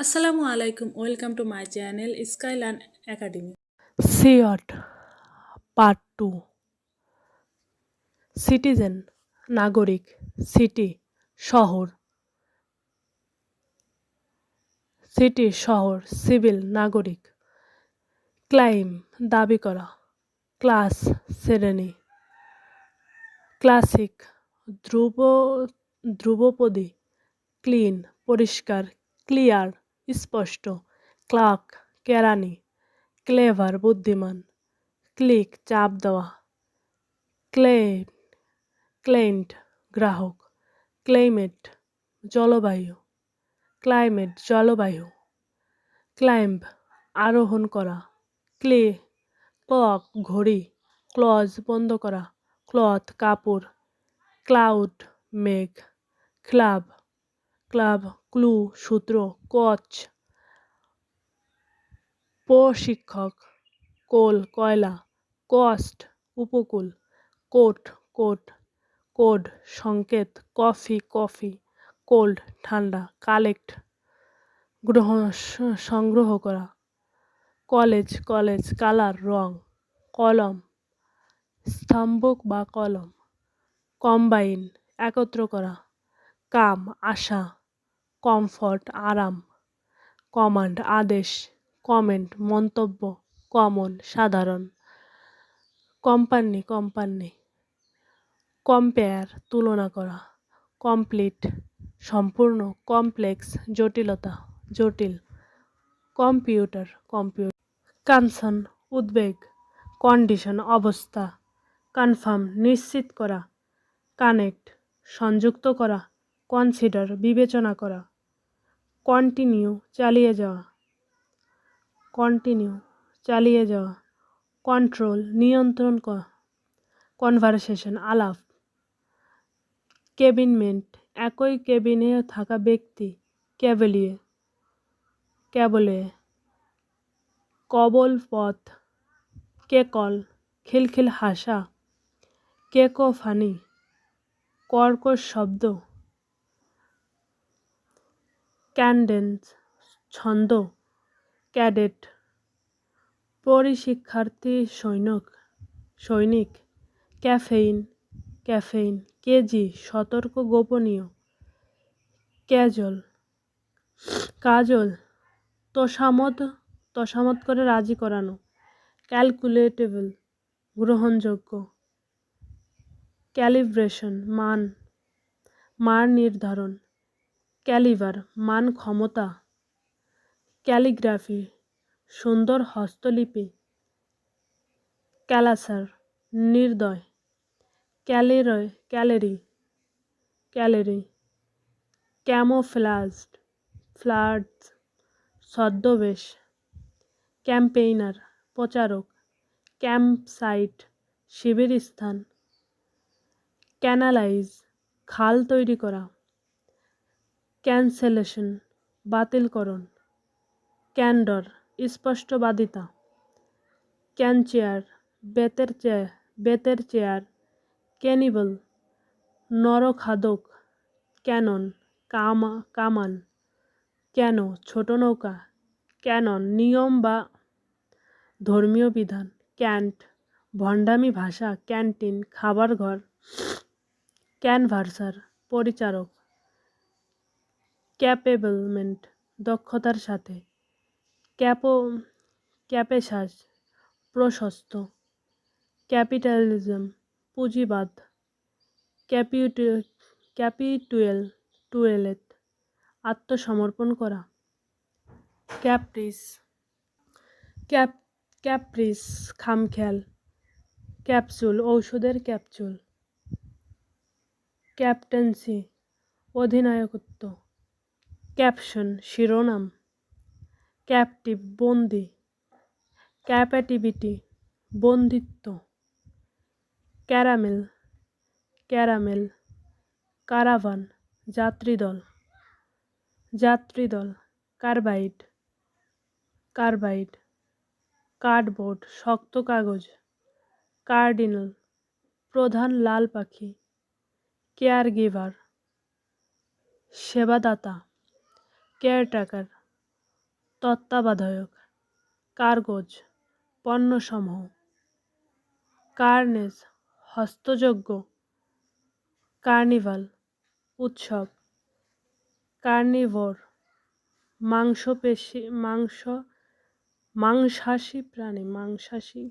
আসসালামু আলাইকুম, welcome to my channel Skylearn academy. সিয়ট পার্ট 2। সিটিজেন নাগরিক, সিটি শহর, সিটি শহর, সিভিল নাগরিক, ক্লাইম দাবি করা, ক্লাস শ্রেণী, ক্লাসিক ধ্রুব ধ্রুবপদী, ক্লিন পরিষ্কার, ক্লিয়ার স্পষ্ট, ক্লার্ক কেরানি, ক্লেভার বুদ্ধিমান, ক্লিক চাপ দেওয়া, ক্লেম ক্লেইন্ট গ্রাহক, ক্লাইমেট জলবায়ু, ক্লাইমেট জলবায়ু, ক্লাইম্ব আরোহণ করা, ক্লক ঘড়ি, ক্লজ বন্ধ করা, ক্লথ কাপড়, ক্লাউড মেঘ, ক্লাব ক্লাব ক্লু সূত্র, কোচ প্রশিক্ষক, কোল কয়লা, কস্ট উপকূল, কোট কোট, কোড সংকেত, কফি কোল্ড ঠান্ডা, কালেক্ট সংগ্রহ করা, কলেজ কালার রং, কলম স্তম্ভক বা কলম, কম্বাইন একত্র করা, কাম আশা, কমফর্ট আরাম, কমান্ড আদেশ, কমেন্ট মন্তব্য, কমন সাধারণ, কোম্পানি কম্পেয়ার তুলনা করা, কমপ্লিট সম্পূর্ণ, কমপ্লেক্স জটিল, কম্পিউটার কনসার্ন উদ্বেগ, কন্ডিশন অবস্থা, কনফার্ম নিশ্চিত করা, কানেক্ট সংযুক্ত করা, কনসিডার বিবেচনা করা, কন্টিনিউ চালিয়ে যাওয়া, কন্ট্রোল নিয়ন্ত্রণ করা, কনভারসেশন আলাপ, কেবিনমেট একই কেবিনে থাকা ব্যক্তি, ক্যাবলে কবলপথ, কেকল খিলখিল হাসা, কেকোফানি কর্কশ শব্দ, ক্যান্ডেন্স ছন্দ, ক্যাডেট পরিশিক্ষার্থী সৈনিক, ক্যাফেইন কেজি সতর্ক গোপনীয়, কাজল তোষামত করে রাজি করানো, ক্যালকুলেটেবল গ্রহণযোগ্য, ক্যালিব্রেশন মান নির্ধারণ, ক্যালিভার মান ক্ষমতা, ক্যালিগ্রাফি সুন্দর হস্তলিপি, ক্যালাসার নির্দয়, ক্যালেরি ফ্লাড ছদ্মবেশ, ক্যাম্পেইনার প্রচারক, ক্যাম্পসাইট শিবির স্থান, ক্যানালাইজ খাল তৈরি করা, ক্যান্সেলেশন বাতিলকরণ, ক্যান্ডর স্পষ্টবাদিতা, ক্যানচেয়ার বেতের চেয়ার, ক্যানিবল নরখাদক, ক্যানন কামান, কেন ছোট নৌকা, ক্যানন নিয়ম বা ধর্মীয় বিধান, ক্যান্ট ভণ্ডামি ভাষা, ক্যান্টিন খাবার ঘর, ক্যানভার্সার পরিচারক, ক্যাপেবলমেন্ট দক্ষতার সাথে, ক্যাপেসাস প্রশস্ত, ক্যাপিটালিজম পুঁজিবাদ, ক্যাপিটুয়েলেট আত্মসমর্পণ করা, ক্যাপ্রিস খামখেয়াল, ক্যাপসুল ঔষধের ক্যাপসুল, ক্যাপ্টেন্সি অধিনায়কত্ব, ক্যাপশন শিরোনাম, ক্যাপটিভ বন্দি, ক্যাপাটিভিটি বন্দিত্ব, ক্যারামেল কারাভান যাত্রীদল, কার্বাইড কার্ডবোর্ড শক্ত কাগজ, কার্ডিনাল প্রধান লাল পাখি, কেয়ারগিভার সেবাদাতা, কেয়ারটেকার তত্ত্বাবধায়ক, কার্গোজ, পণ্যসমূহ, কার্নেজ, হস্তযোগ্য, কার্নিভাল, উৎসব, কার্নিভোর, মাংসাশী প্রাণী, মাংসাশী,